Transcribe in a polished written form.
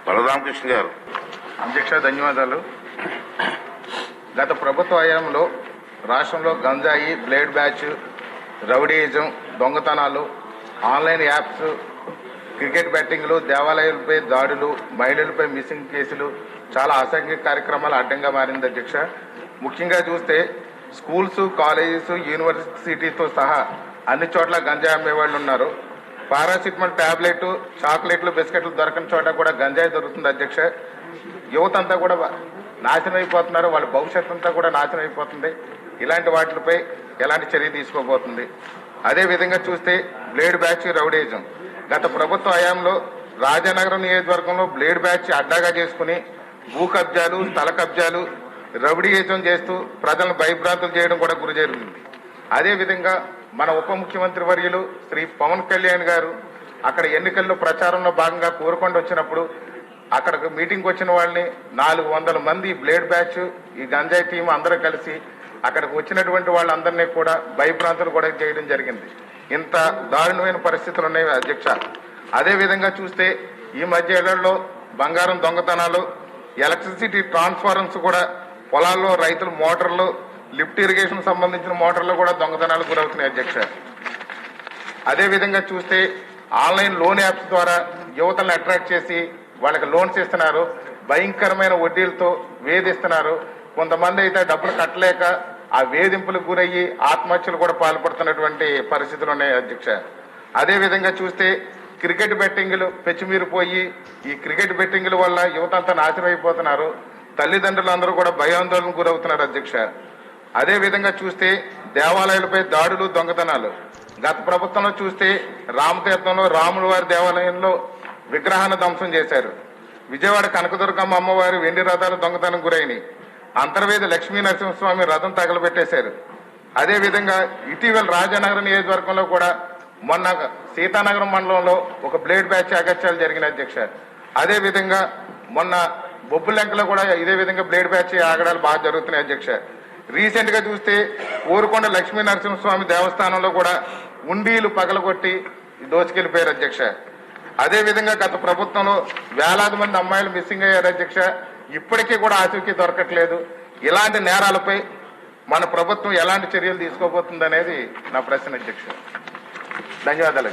బలరామకృష్ణ గారు. అధ్యక్ష ధన్యవాదాలు. గత ప్రభుత్వ హయాంలో రాష్ట్రంలో గంజాయి, బ్లేడ్ బ్యాచ్, రౌడీయిజం, దొంగతనాలు, ఆన్లైన్ యాప్స్, క్రికెట్ బెట్టింగ్లు, దేవాలయాలపై దాడులు, మహిళలపై మిస్సింగ్ కేసులు, చాలా అసంఖ్య కార్యక్రమాలు అడ్డంగా మారింది అధ్యక్ష. ముఖ్యంగా చూస్తే స్కూల్స్, కాలేజెస్, యూనివర్సిటీతో సహా అన్ని చోట్ల గంజాయి అమ్మేవాళ్ళు ఉన్నారు. పారాసిటమాల్ టాబ్లెట్, చాక్లెట్లు, బిస్కెట్లు దొరకని చోట కూడా గంజాయి దొరుకుతుంది అధ్యక్ష. యువత అంతా కూడా నాశనం అయిపోతున్నారు, వాళ్ళ భవిష్యత్తు అంతా కూడా నాశనం అయిపోతుంది. ఇలాంటి వాటిపై ఎలాంటి చర్య తీసుకోబోతుంది? అదేవిధంగా చూస్తే బ్లేడ్ బ్యాచ్, రౌడీయిజం గత ప్రభుత్వ హయాంలో రాజానగరం నియోజకవర్గంలో బ్లేడ్ బ్యాచ్ అడ్డాగా చేసుకుని భూ కబ్జాలు, స్థల కబ్జాలు, రౌడీయిజం చేస్తూ ప్రజలను భయభ్రాంతులు చేయడం కూడా గురి జరిగింది. అదేవిధంగా మన ఉప ముఖ్యమంత్రి వర్యులు శ్రీ పవన్ కళ్యాణ్ గారు అక్కడ ఎన్నికల్లో ప్రచారంలో భాగంగా కోరుకొండ వచ్చినప్పుడు అక్కడికి మీటింగ్కి వచ్చిన వాళ్ళని 400 మంది బ్లేడ్ బ్యాచ్, ఈ గంజాయి టీం అందరూ కలిసి అక్కడికి వచ్చినటువంటి వాళ్ళందరినీ కూడా భయభ్రాంతులు కూడా చేయడం జరిగింది. ఇంత దారుణమైన పరిస్థితులు ఉన్నాయి అధ్యక్ష. అదేవిధంగా చూస్తే ఈ మధ్య ఏళ్లలో బంగారం దొంగతనాలు, ఎలక్ట్రిసిటీ ట్రాన్స్ఫార్మర్స్ కూడా పొలాల్లో రైతుల మోటార్లు, లిఫ్ట్ ఇరిగేషన్ సంబంధించిన మోటార్లు కూడా దొంగతనాలు గురవుతున్నాయి అధ్యక్ష. అదేవిధంగా చూస్తే ఆన్లైన్ లోన్ యాప్స్ ద్వారా యువతలను అట్రాక్ట్ చేసి వాళ్ళకి లోన్స్ ఇస్తున్నారు, భయంకరమైన వడ్డీలతో వేధిస్తున్నారు. కొంతమంది అయితే డబ్బులు కట్టలేక ఆ వేధింపులకు గురయ్యి ఆత్మహత్యలు కూడా పాల్పడుతున్నటువంటి పరిస్థితులు ఉన్నాయి అధ్యక్ష. అదేవిధంగా చూస్తే క్రికెట్ బెట్టింగ్లు పెచ్చిమీరిపోయి ఈ క్రికెట్ బెట్టింగ్ల వల్ల యువత అంతా నాశనం అయిపోతున్నారు. తల్లిదండ్రులందరూ కూడా భయాందోళనకు గురవుతున్నారు అధ్యక్ష. అదేవిధంగా చూస్తే దేవాలయాలపై దాడులు, దొంగతనాలు గత ప్రభుత్వంలో చూస్తే రామతీర్థంలో రాముల వారి దేవాలయంలో విగ్రహాన్ని ధ్వంసం చేశారు. విజయవాడ కనకదుర్గమ్మ అమ్మవారి వెండి రథాలు దొంగతనం గురైనాయి. అంతర్వేది లక్ష్మీ నరసింహస్వామి రథం తగలబెట్టేశారు. అదేవిధంగా ఇటీవల రాజానగరం నియోజకవర్గంలో కూడా మొన్న సీతానగరం మండలంలో ఒక బ్లేడ్ బ్యాచ్ అగత్యాలు జరిగిన అధ్యక్ష. అదేవిధంగా మొన్న బొబ్బులెంకలో కూడా ఇదే విధంగా బ్లేడ్ బ్యాచ్ ఆగడాలు బాగా జరుగుతున్నాయి అధ్యక్ష. రీసెంట్ గా చూస్తే కోరుకొండ లక్ష్మీ నరసింహస్వామి దేవస్థానంలో కూడా ఉండీలు పగలగొట్టి దోచుకెళ్లిపోయారు అధ్యక్ష. అదేవిధంగా గత ప్రభుత్వంలో వేలాది మంది అమ్మాయిలు మిస్సింగ్ అయ్యారు అధ్యక్ష. ఇప్పటికీ కూడా ఆచూకీ దొరకట్లేదు. ఇలాంటి నేరాలపై మన ప్రభుత్వం ఎలాంటి చర్యలు తీసుకోబోతుంది అనేది నా ప్రశ్న అధ్యక్ష. ధన్యవాదాలు.